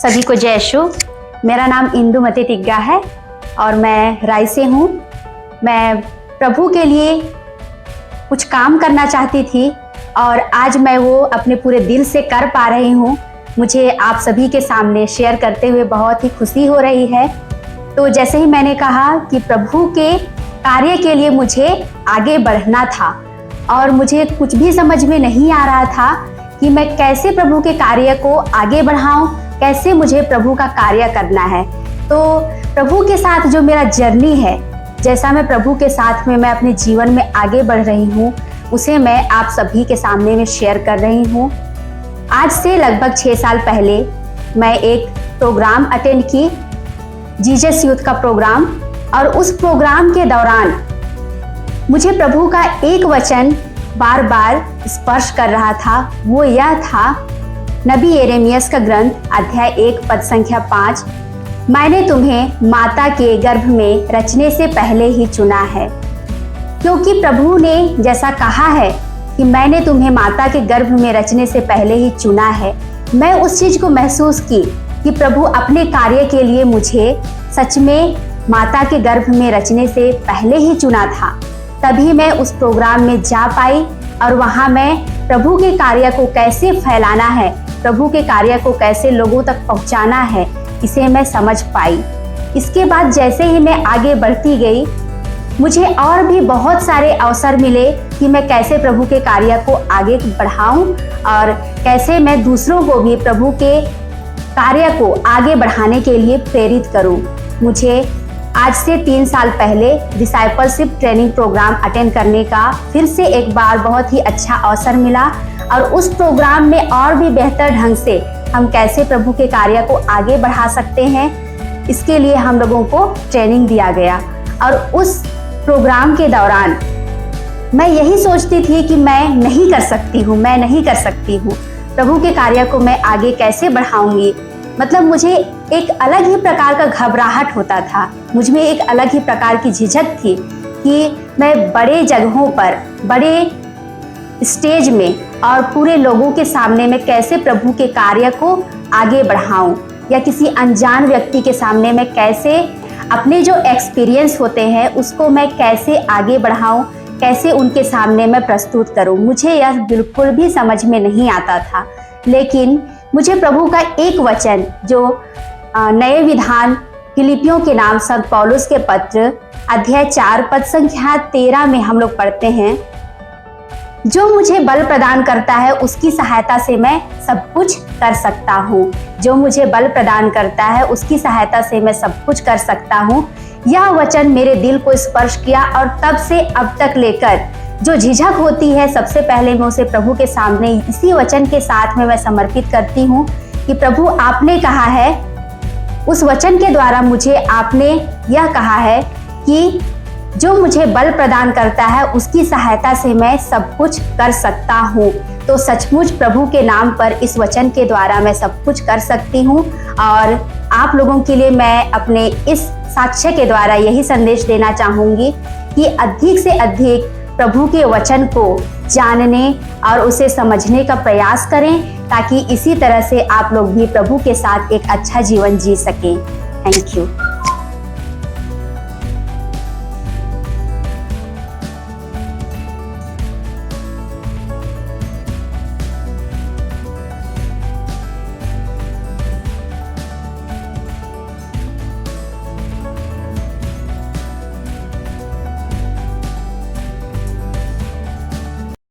सभी को जय शु। मेरा नाम इंदुमती तिग्गा है और मैं राय से हूँ। मैं प्रभु के लिए कुछ काम करना चाहती थी और आज मैं वो अपने पूरे दिल से कर पा रही हूँ। मुझे आप सभी के सामने शेयर करते हुए बहुत ही खुशी हो रही है। तो जैसे ही मैंने कहा कि प्रभु के कार्य के लिए मुझे आगे बढ़ना था और मुझे कुछ भी समझ में नहीं आ रहा था कि मैं कैसे प्रभु के कार्य को आगे बढ़ाऊं, कैसे मुझे प्रभु का कार्य करना है। तो प्रभु के साथ जो मेरा जर्नी है, जैसा मैं प्रभु के साथ में मैं अपने जीवन में आगे बढ़ रही हूँ, उसे मैं आप सभी के सामने में शेयर कर रही हूँ। आज से लगभग 6 साल पहले मैं एक प्रोग्राम अटेंड की, जीसस यूथ का प्रोग्राम, और उस प्रोग्राम के दौरान मुझे प्रभु का एक वचन बार बार स्पर्श कर रहा था। वो यह था, नबी यिर्मयाह का ग्रंथ अध्याय 1 पद संख्या 5, मैंने तुम्हें माता के गर्भ में रचने से पहले ही चुना है। क्योंकि प्रभु ने जैसा कहा है कि मैंने तुम्हें माता के गर्भ में रचने से पहले ही चुना है, मैं उस चीज को महसूस की कि प्रभु अपने कार्य के लिए मुझे सच में माता के गर्भ में रचने से पहले ही चुना था। तभी मैं उस प्रोग्राम में जा पाई और वहां मैं प्रभु के कार्य को कैसे फैलाना है, प्रभु के कार्य को कैसे लोगों तक पहुंचाना है, इसे मैं समझ पाई। इसके बाद जैसे ही मैं आगे बढ़ती गई, मुझे और भी बहुत सारे अवसर मिले कि मैं कैसे प्रभु के कार्य को आगे बढ़ाऊं और कैसे मैं दूसरों को भी प्रभु के कार्य को आगे बढ़ाने के लिए प्रेरित करूं। मुझे आज से 3 साल पहले डिसाइपलशिप ट्रेनिंग प्रोग्राम अटेंड करने का फिर से एक बार बहुत ही अच्छा अवसर मिला और उस प्रोग्राम में और भी बेहतर ढंग से हम कैसे प्रभु के कार्य को आगे बढ़ा सकते हैं, इसके लिए हम लोगों को ट्रेनिंग दिया गया। और उस प्रोग्राम के दौरान मैं यही सोचती थी कि मैं नहीं कर सकती हूँ प्रभु के कार्य को मैं आगे कैसे बढ़ाऊंगी। मतलब मुझे एक अलग ही प्रकार का घबराहट होता था, मुझ में एक अलग ही प्रकार की झिझक थी कि मैं बड़े जगहों पर, बड़े स्टेज में और पूरे लोगों के सामने मैं कैसे प्रभु के कार्य को आगे बढ़ाऊं, या किसी अनजान व्यक्ति के सामने मैं कैसे अपने जो एक्सपीरियंस होते हैं उसको मैं कैसे आगे बढ़ाऊं, कैसे उनके सामने मैं प्रस्तुत करूं। मुझे यह बिल्कुल भी समझ में नहीं आता था। लेकिन मुझे प्रभु का एक वचन, जो नए विधान फिलिपियों के नाम संत पौलुस के पत्र अध्याय 4 पद संख्या 13 में हम लोग पढ़ते हैं, जो मुझे बल प्रदान करता है उसकी सहायता से मैं सब कुछ कर सकता हूँ। जो मुझे बल प्रदान करता है उसकी सहायता से मैं सब कुछ कर सकता हूँ। यह वचन मेरे दिल को स्पर्श किया और तब से अब तक लेकर जो झिझक होती है, सबसे पहले मैं उसे प्रभु के सामने इसी वचन के साथ में मैं समर्पित करती हूँ कि प्रभु आपने कहा है, उस वचन के द्वारा मुझे आपने यह कहा है कि जो मुझे बल प्रदान करता है उसकी सहायता से मैं सब कुछ कर सकता हूँ। तो सचमुच प्रभु के नाम पर इस वचन के द्वारा मैं सब कुछ कर सकती हूँ। और आप लोगों के लिए मैं अपने इस साक्ष्य के द्वारा यही संदेश देना चाहूँगी कि अधिक से अधिक प्रभु के वचन को जानने और उसे समझने का प्रयास करें, ताकि इसी तरह से आप लोग भी प्रभु के साथ एक अच्छा जीवन जी सकें। Thank you.